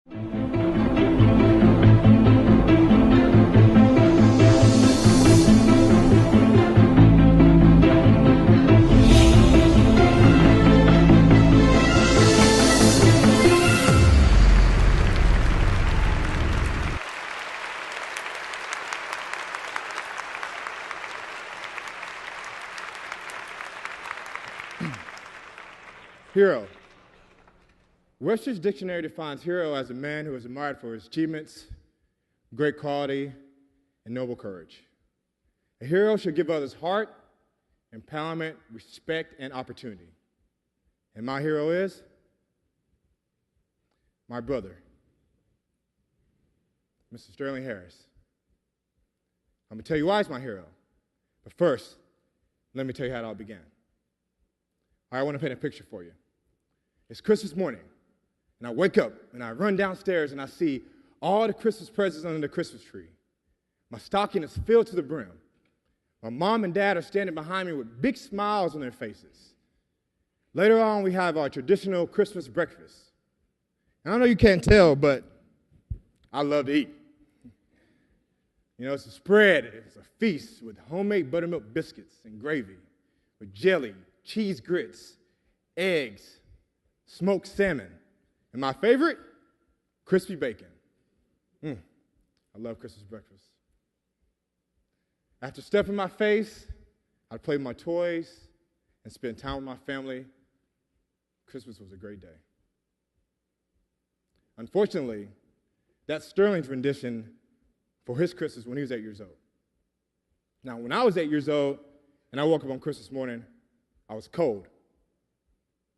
Hero. Webster's dictionary defines hero as a man who is admired for his achievements, great quality, and noble courage. A hero should give others heart, empowerment, respect, and opportunity. And my hero is my brother, Mr. Sterling Harris. I'm going to tell you why he's my hero. But first, let me tell you how it all began. I want to paint a picture for you. It's Christmas morning, and I wake up, and I run downstairs, and I see all the Christmas presents under the Christmas tree. My stocking is filled to the brim. My mom and dad are standing behind me with big smiles on their faces. Later on, we have our traditional Christmas breakfast. And I know you can't tell, but I love to eat. You know, it's a spread, it's a feast with homemade buttermilk biscuits and gravy, with jelly, cheese grits, eggs, smoked salmon, and my favorite, crispy bacon. I love Christmas breakfast. After stuffing my face, I'd play with my toys and spend time with my family. Christmas was a great day. Unfortunately, that's Sterling's rendition for his Christmas when he was 8 years old. Now, when I was 8 years old and I woke up on Christmas morning, I was cold.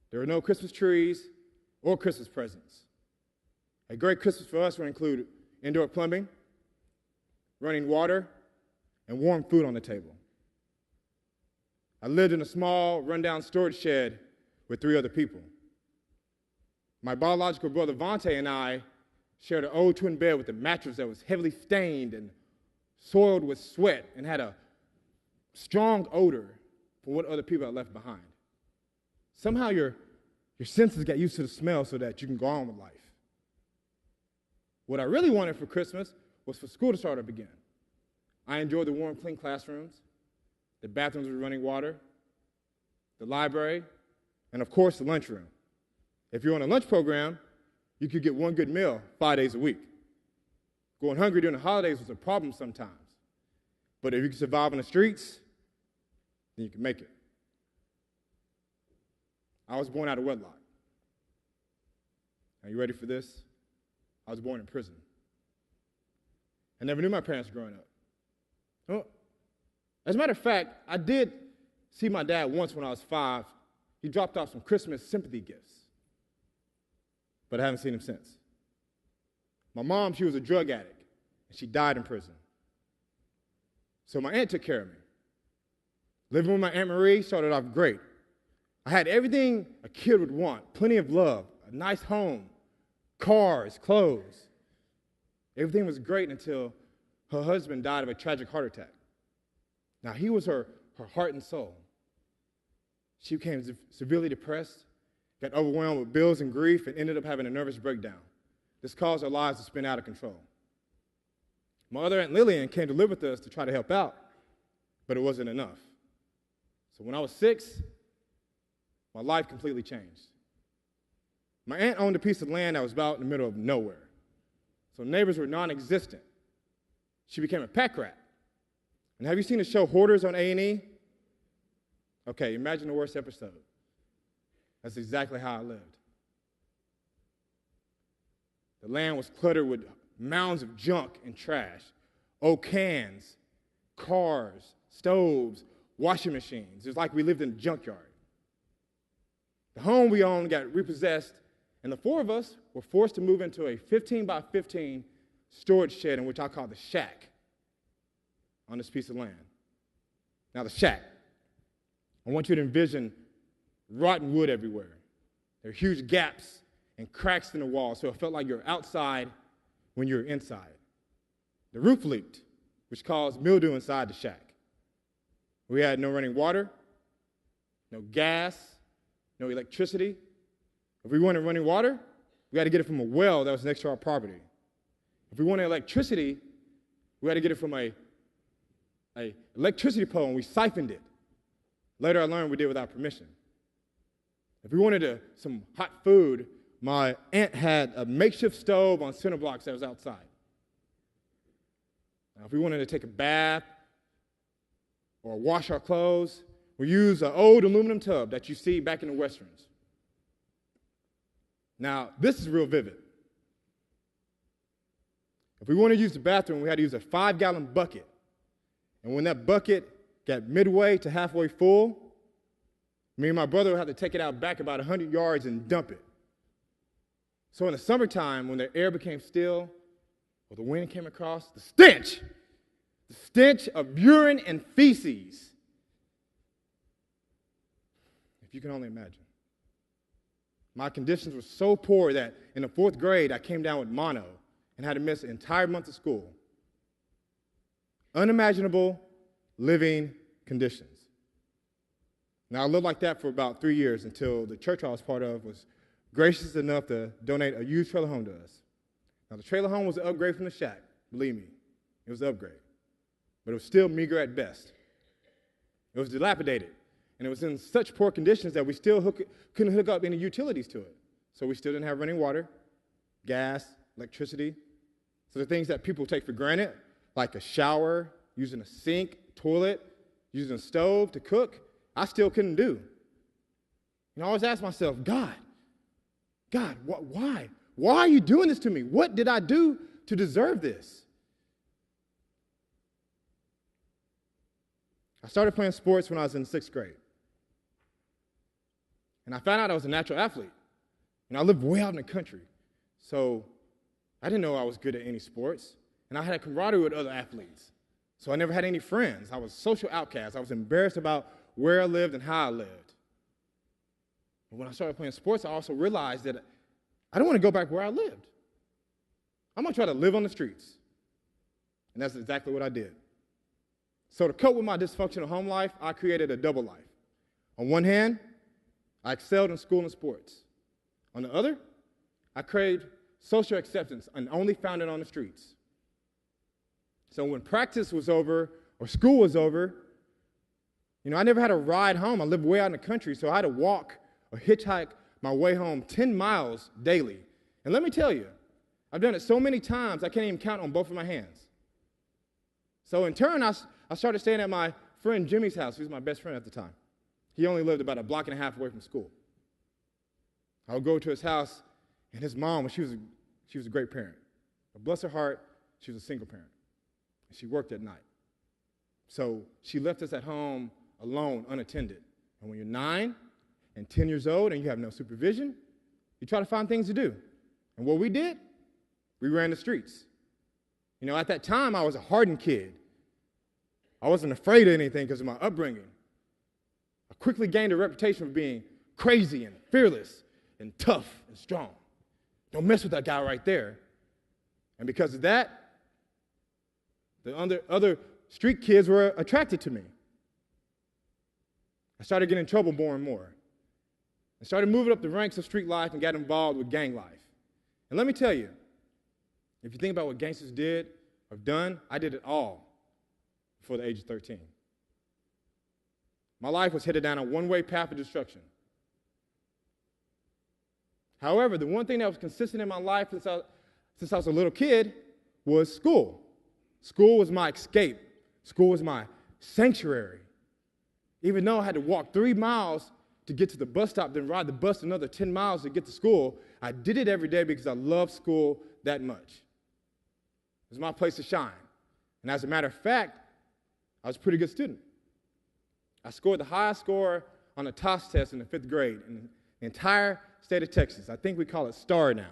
There were no Christmas trees or Christmas presents. A great Christmas for us would include indoor plumbing, running water, and warm food on the table. I lived in a small, rundown storage shed with 3 other people. My biological brother Vontae and I shared an old twin bed with a mattress that was heavily stained and soiled with sweat and had a strong odor from what other people had left behind. Somehow your senses got used to the smell so that you can go on with life. What I really wanted for Christmas was for school to start up again. I enjoyed the warm, clean classrooms, the bathrooms with running water, the library, and of course the lunchroom. If you're on a lunch program, you could get one good meal 5 days a week. Going hungry during the holidays was a problem sometimes. But if you can survive on the streets, then you can make it. I was born out of wedlock. Are you ready for this? I was born in prison. I never knew my parents growing up. Well, as a matter of fact, I did see my dad once when I was 5. He dropped off some Christmas sympathy gifts. But I haven't seen him since. My mom, she was a drug addict, and she died in prison. So my aunt took care of me. Living with my Aunt Marie started off great. I had everything a kid would want, plenty of love, a nice home, cars, clothes. Everything was great until her husband died of a tragic heart attack. Now, he was her heart and soul. She became severely depressed, got overwhelmed with bills and grief, and ended up having a nervous breakdown. This caused our lives to spin out of control. My other Aunt Lillian came to live with us to try to help out, but it wasn't enough. So when I was 6, my life completely changed. My aunt owned a piece of land that was about in the middle of nowhere, so neighbors were non-existent. She became a pack rat. And have you seen the show Hoarders on A&E? Okay, imagine the worst episode. That's exactly how I lived. The land was cluttered with mounds of junk and trash, old cans, cars, stoves, washing machines. It was like we lived in a junkyard. The home we owned got repossessed, and the 4 of us were forced to move into a 15 by 15 storage shed in which I call the shack on this piece of land. Now the shack, I want you to envision rotten wood everywhere. There are huge gaps and cracks in the wall, so it felt like you're outside when you're inside. The roof leaked, which caused mildew inside the shack. We had no running water, no gas, no electricity. If we wanted running water, we had to get it from a well that was next to our property. If we wanted electricity, we had to get it from a electricity pole, and we siphoned it. Later, I learned we did without permission. If we wanted some hot food, my aunt had a makeshift stove on cinder blocks that was outside. Now, if we wanted to take a bath or wash our clothes, we used an old aluminum tub that you see back in the Westerns. Now, this is real vivid. If we wanted to use the bathroom, we had to use a 5-gallon bucket. And when that bucket got midway to halfway full, me and my brother would have to take it out back about 100 yards and dump it. So in the summertime, when the air became still, or the wind came across, the stench of urine and feces, if you can only imagine. My conditions were so poor that in the 4th grade, I came down with mono and had to miss an entire month of school. Unimaginable living conditions. Now, I lived like that for about 3 years until the church I was part of was gracious enough to donate a used trailer home to us. Now, the trailer home was an upgrade from the shack. Believe me, it was an upgrade. But it was still meager at best. It was dilapidated. And it was in such poor conditions that we still couldn't hook up any utilities to it. So we still didn't have running water, gas, electricity. So the things that people take for granted, like a shower, using a sink, toilet, using a stove to cook, I still couldn't do. And I always ask myself, God, why? Why are you doing this to me? What did I do to deserve this? I started playing sports when I was in 6th grade. And I found out I was a natural athlete. And I lived way out in the country. So I didn't know I was good at any sports. And I had a camaraderie with other athletes. So I never had any friends. I was a social outcast. I was embarrassed about where I lived and how I lived. But when I started playing sports, I also realized that I don't want to go back where I lived. I'm going to try to live on the streets. And that's exactly what I did. So to cope with my dysfunctional home life, I created a double life. On one hand, I excelled in school and sports. On the other, I craved social acceptance and only found it on the streets. So when practice was over or school was over, I never had a ride home. I lived way out in the country, so I had to walk or hitchhike my way home 10 miles daily. And let me tell you, I've done it so many times, I can't even count on both of my hands. So in turn, I started staying at my friend Jimmy's house. He was my best friend at the time. He only lived about a block and a half away from school. I would go to his house, and his mom, she was a great parent. But bless her heart, she was a single parent. And she worked at night. So she left us at home alone, unattended. And when you're 9 and 10 years old and you have no supervision, you try to find things to do. And what we did, we ran the streets. At that time, I was a hardened kid. I wasn't afraid of anything because of my upbringing. I quickly gained a reputation for being crazy and fearless and tough and strong. Don't mess with that guy right there. And because of that, the other street kids were attracted to me. I started getting in trouble more and more. I started moving up the ranks of street life and got involved with gang life. And let me tell you, if you think about what gangsters did or done, I did it all before the age of 13. My life was headed down a one-way path of destruction. However, the one thing that was consistent in my life since I was a little kid was school. School was my escape. School was my sanctuary. Even though I had to walk 3 miles to get to the bus stop, then ride the bus another 10 miles to get to school, I did it every day because I loved school that much. It was my place to shine. And as a matter of fact, I was a pretty good student. I scored the highest score on a TOS test in the 5th grade in the entire state of Texas. I think we call it STAR now.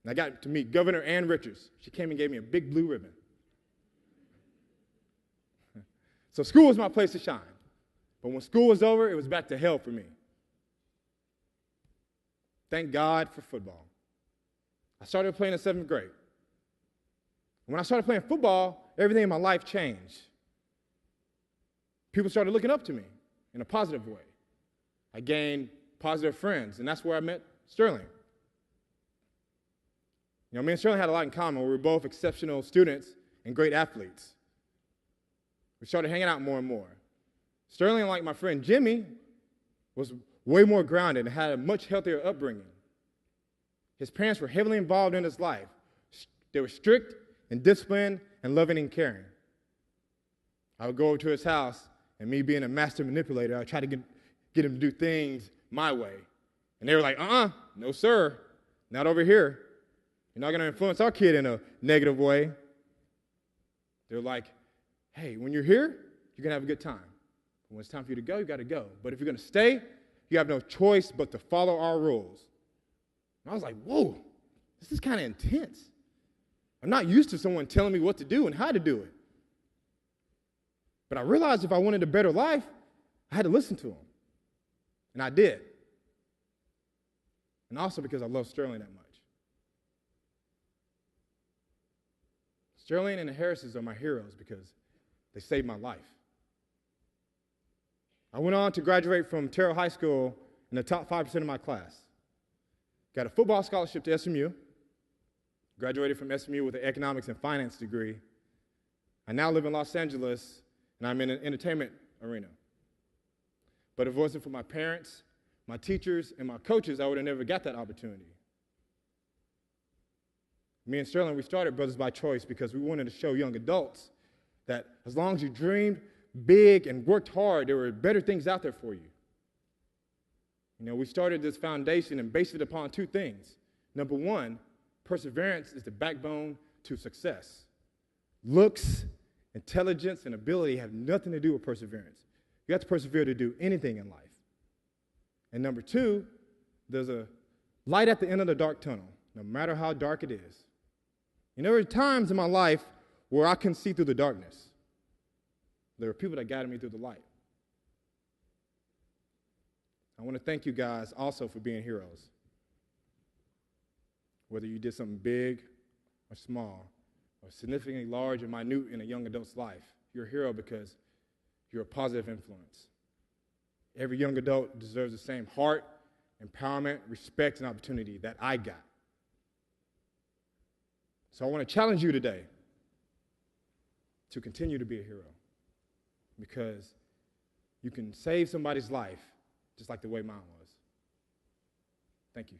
And I got to meet Governor Ann Richards. She came and gave me a big blue ribbon. So school was my place to shine. But when school was over, it was back to hell for me. Thank God for football. I started playing in 7th grade. When I started playing football, everything in my life changed. People started looking up to me in a positive way. I gained positive friends, and that's where I met Sterling. Me and Sterling had a lot in common. We were both exceptional students and great athletes. We started hanging out more and more. Sterling, like my friend Jimmy, was way more grounded and had a much healthier upbringing. His parents were heavily involved in his life. They were strict and disciplined and loving and caring. I would go over to his house, and me being a master manipulator, I would try to get him to do things my way. And they were like, no sir, not over here. You're not going to influence our kid in a negative way. They're like, hey, when you're here, you're going to have a good time. When it's time for you to go, you got to go. But if you're going to stay, you have no choice but to follow our rules. And I was like, whoa, this is kind of intense. I'm not used to someone telling me what to do and how to do it. But I realized if I wanted a better life, I had to listen to him. And I did. And also because I love Sterling that much. Sterling and the Harrises are my heroes because they saved my life. I went on to graduate from Terrell High School in the top 5% of my class. Got a football scholarship to SMU. Graduated from SMU with an economics and finance degree. I now live in Los Angeles, and I'm in an entertainment arena. But if it wasn't for my parents, my teachers, and my coaches, I would have never got that opportunity. Me and Sterling, we started Brothers by Choice because we wanted to show young adults that as long as you dreamed big and worked hard, there were better things out there for you. We started this foundation and based it upon two things. Number one, perseverance is the backbone to success. Looks, intelligence, and ability have nothing to do with perseverance. You have to persevere to do anything in life. And number two, there's a light at the end of the dark tunnel, no matter how dark it is. There were times in my life where I couldn't see through the darkness. There were people that guided me through the light. I want to thank you guys also for being heroes. Whether you did something big or small, or significantly large or minute in a young adult's life, you're a hero because you're a positive influence. Every young adult deserves the same heart, empowerment, respect, and opportunity that I got. So I want to challenge you today to continue to be a hero because you can save somebody's life just like the way mine was. Thank you.